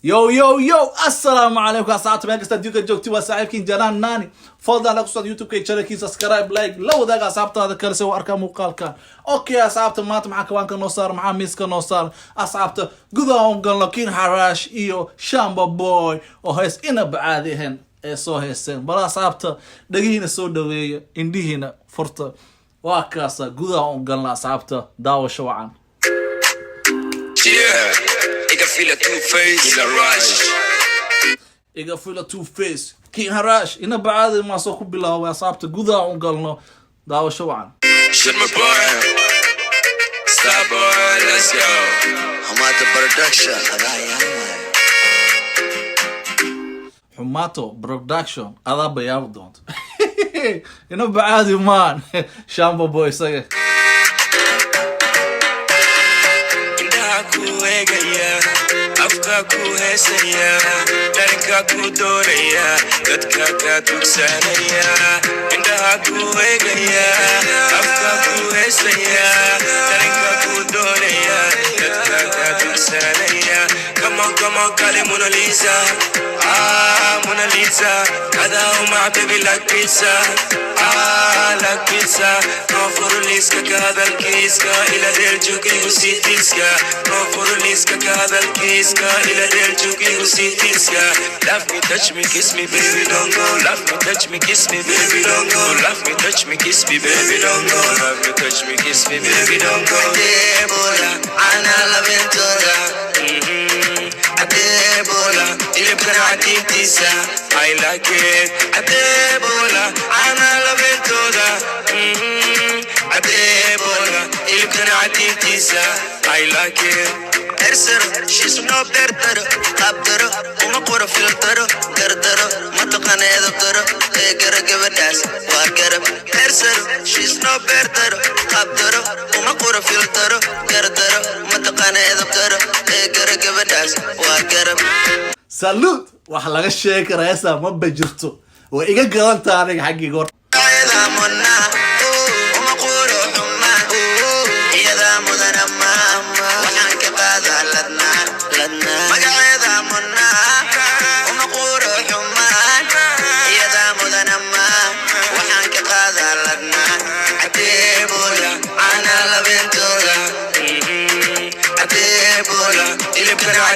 Yo, assalamu alaikum asxaabta meel kasta adduunka joogti waa saaxiibkiin Janaan Naani fadlan la kusoo YouTube-ka channelkiisa subscribe like la wadaaga asxaabtaada kale si arka muuqaalka okay asxaabta maanta maxaa kawanka noo saar maxaa miiska noo saar asxaabta gudaha on galno King Harash iyo Shamba Boy oo hees ina bacaadeen ee soo heeseen bal asxaabta dhagiina soo dhaweeya indhihiina furta waa kaasa gudaha on galno asxaabta daawasho wacan Ik feel a two-face, Harash. Ik feel a two-face, King Harash. Ina bacaadi ma soo ku bilaabay asxaabta gudaha on galno daawasho wacan. Shut my boy. Stop boy, let's go. Hamata production. Humato production. Ada bayaab doonto. Ina bacaadi man. Shamba Boy isaga. Afka ku heesaya dharinka ku doonaya dadka ka dugsanaya indhaha ku eegaya afka ku heesaya dharinka ku doonaya dadka ka dugsanaya come on kale Mona Lisa Mona Lisa kada uma baby like pizza like pizza no for liska kada kiska ila del juki usitiska no for liska kada kiska ila del juki usitiska love me touch me kiss me baby don't go love me touch me kiss me baby don't go love me touch me kiss me baby don't go love me touch me kiss me baby don't go Debola ana la ventura Debola ile parati tisa I like it Debola ana la ventura Debola ile parati tisa I like it Erser, she's no better Abder, uma pura filter Gerder, matokane edokter Egere gevedas, warger Erser, she's no better Abder, uma pura filter Gerder, matokane edokter Egere gevedas, warger Salute! wax laga sheegi karaa heesa ma bajirto way iga gadan tahay aniga xaqiiqo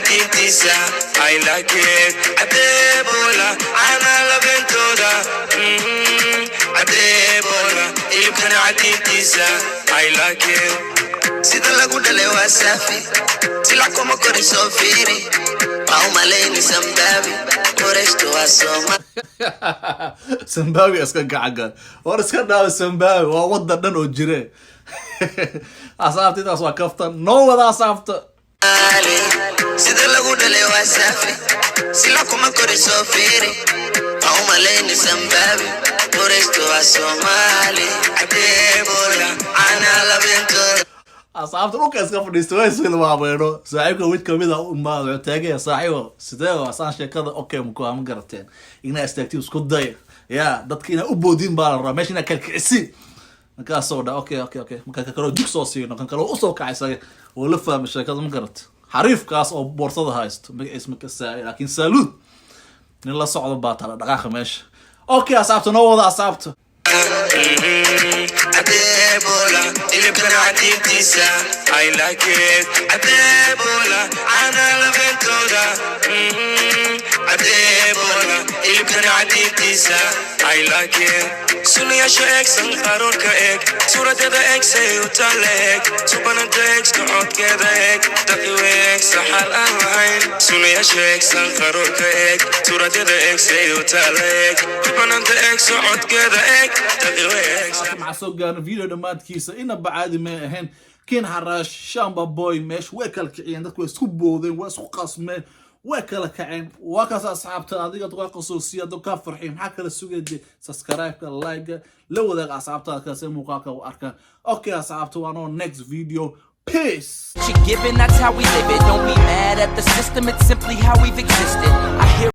I like it Adebola أنا لبنتودا Adebola اللي كان عتيتيسا I like it سيدا لقود لوا سافي سيلا كومو كوري سوفيري أو ماليني سمبابي كوريشتو أسوما Zimbabwe iska gacan war iska dhaaw Zimbabwe waa wadan dhan oo jire asxaabtidaas waa kaftan noo wada asxaabta sida lagu dhalay waa saafi sila kuma kori soo fiiri au maleyni Zimbabwe koresto waa Somali Adebola ana la ventura asxaabta dhulka iska fadhiisto way isla waabeeno saaxiibka mid kamid ah umaad taagay saaxiibo sidee waa saan sheekada okay muku ama garateen ina istaagti isku day ya dadkiina u boodin baa la rabaa meeshina kalkicisi marka soo dha okay marka kale dug soo siino kan kale u soo kacay oo la fahmo sheekada ma garat حريف كاس أو بورصة هايست اسمك السائل لكن سالود من الله صعد باطل دقيقة ماشي أوكي أصعبت نوض أصعبت Adebola اللي كان عتيتيسا I like it Adebola أنا لفنتودا Adebola اللي كان عتيتيسا I like it سنيا شاك سنقارور كاك صورة هذا اكس يوتالك سوبانا تاكس كعود كذاك تقويك سحال أهين سنيا شاك سنقارور كاك صورة هذا اكس يوتالك سوبانا تاكس كعود كذاك تقويك مع سوقان فيديو دمات كيسة إنا بعد ما هن كين حراش شامبا بوي مش وكل كعين دكوا سكوبودين وسقاسمين وكلا كعين وكاس أصحابته هذه تقول خصوصية دكان فرحين حكى السوق دي سبسكرايب لايك لو ذاك أصحابته كاسم مقاكا وأركان أوكي أصحابته وأنا next video peace. She giving, that's how we live it. Don't be mad at the system, it's simply how we've existed. I hear